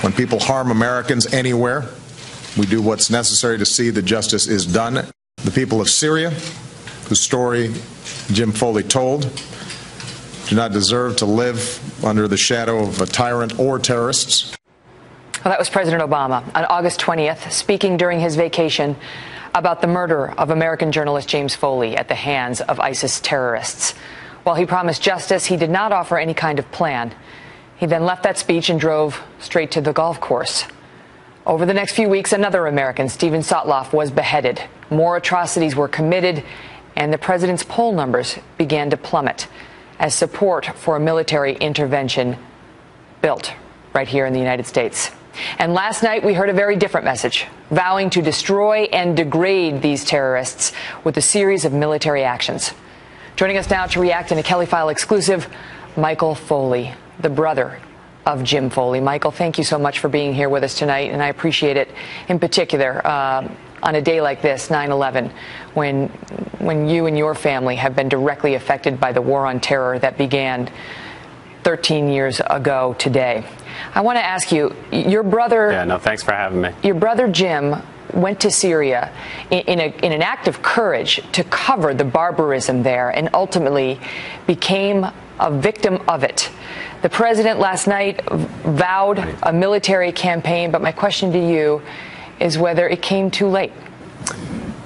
When people harm Americans anywhere, we do what's necessary to see that justice is done. The people of Syria, whose story Jim Foley told, do not deserve to live under the shadow of a tyrant or terrorists. Well, that was President Obama on August 20th, speaking during his vacation about the murder of American journalist James Foley at the hands of ISIS terrorists. While he promised justice, he did not offer any kind of plan. He then left that speech and drove straight to the golf course. Over the next few weeks, another American, Steven Sotloff, was beheaded. More atrocities were committed, and the president's poll numbers began to plummet as support for a military intervention built right here in the United States. And last night, we heard a very different message, vowing to destroy and degrade these terrorists with a series of military actions. Joining us now to react in a Kelly File exclusive, Michael Foley, the brother of Jim Foley. Michael, thank you so much for being here with us tonight, and I appreciate it in particular on a day like this, 9/11, when you and your family have been directly affected by the war on terror that began 13 years ago today. I want to ask you, your brother... Yeah, no, thanks for having me. Your brother Jim went to Syria in an act of courage to cover the barbarism there and ultimately became a victim of it. The president last night vowed a military campaign, but my question to you is whether it came too late.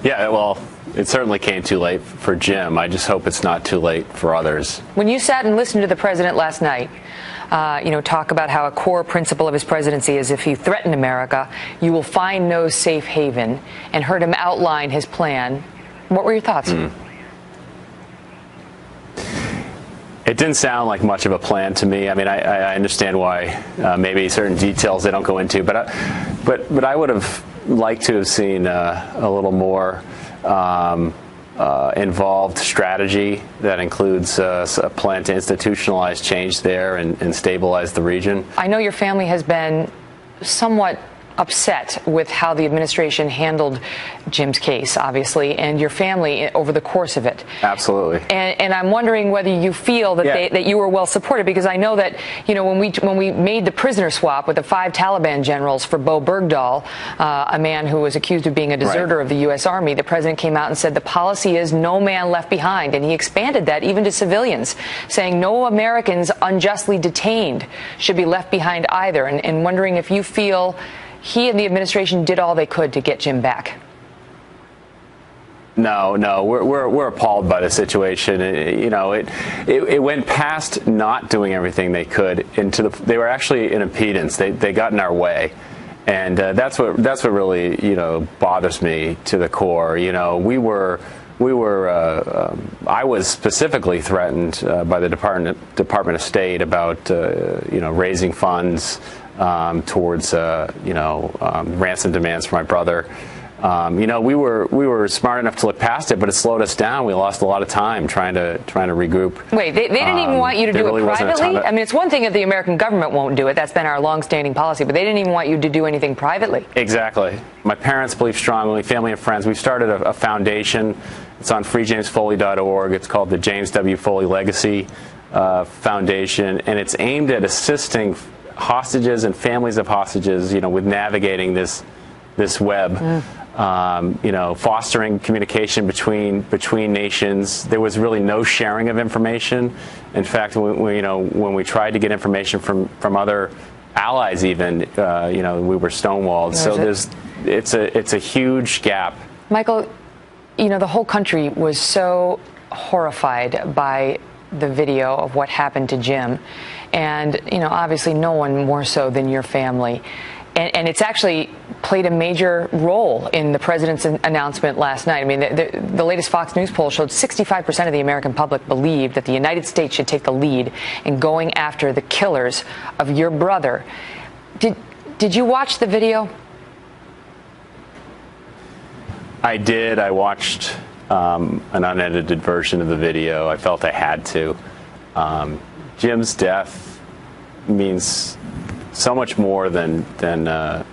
Yeah, well, it certainly came too late for Jim. I just hope it's not too late for others. When you sat and listened to the president last night, talk about how a core principle of his presidency is if you threaten America, you will find no safe haven, and heard him outline his plan, what were your thoughts? It didn't sound like much of a plan to me. I mean, I understand why maybe certain details they don't go into, but I would have liked to have seen a little more involved strategy that includes a plan to institutionalize change there and stabilize the region. I know your family has been somewhat upset with how the administration handled Jim's case, obviously, and your family over the course of it. Absolutely. And I'm wondering whether you feel that that you were well supported, because I know that when we made the prisoner swap with the 5 Taliban generals for Bo Bergdahl, a man who was accused of being a deserter of the U.S. Army, the president came out and said the policy is no man left behind, and he expanded that even to civilians, saying no Americans unjustly detained should be left behind either, and wondering if you feel he and the administration did all they could to get Jim back. No, we're appalled by the situation. It went past not doing everything they could into they were actually an impedance. They got in our way, and that's what really bothers me to the core. I was specifically threatened by the Department of State about raising funds towards ransom demands for my brother. We were smart enough to look past it, but it slowed us down. We lost a lot of time trying to regroup. Wait, they didn't even want you to do it privately? I mean, it's one thing if the American government won't do it. That's been our longstanding policy. But they didn't even want you to do anything privately. Exactly. My parents believe strongly, family and friends. We've started a foundation. It's on freejamesfoley.org. It's called the James W. Foley Legacy Foundation, and it's aimed at assisting hostages and families of hostages, with navigating this web. Fostering communication between nations. There was really no sharing of information. In fact, when we tried to get information from other allies, even we were stonewalled. So it's a huge gap. Michael, the whole country was so horrified by the video of what happened to Jim, and obviously no one more so than your family. And it's actually played a major role in the president's announcement last night. I mean, the latest Fox News poll showed 65% of the American public believed that the United States should take the lead in going after the killers of your brother. Did you watch the video? I did. I watched an unedited version of the video. I felt I had to. Jim's death means so much more than a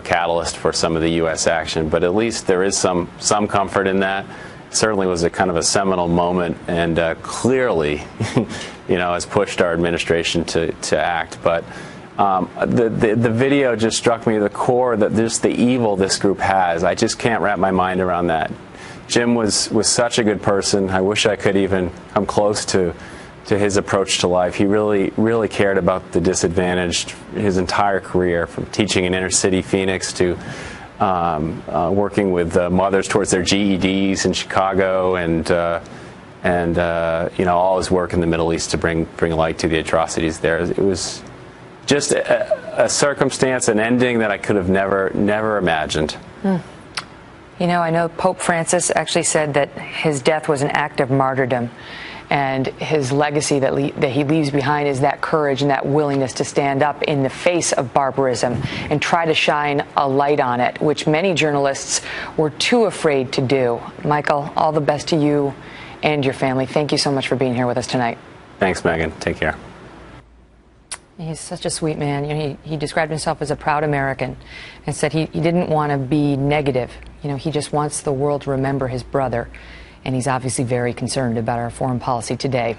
catalyst for some of the U.S. action, but at least there is some comfort in that. It certainly was a kind of a seminal moment, and clearly, has pushed our administration to act. But The video just struck me to the core, that just the evil this group has. I just can't wrap my mind around that. Jim was such a good person. I wish I could even come close to his approach to life. He really cared about the disadvantaged his entire career, from teaching in inner city Phoenix to working with mothers towards their GEDs in Chicago, and all his work in the Middle East to bring light to the atrocities there. It was just a circumstance, an ending that I could have never imagined. You know, I know Pope Francis actually said that his death was an act of martyrdom, and his legacy that he leaves behind is that courage and that willingness to stand up in the face of barbarism and try to shine a light on it, which many journalists were too afraid to do. Michael, all the best to you and your family. Thank you so much for being here with us tonight. Thanks, Megan. Take care. He's such a sweet man. You know, he described himself as a proud American and said he didn't want to be negative. You know, he just wants the world to remember his brother. And he's obviously very concerned about our foreign policy today.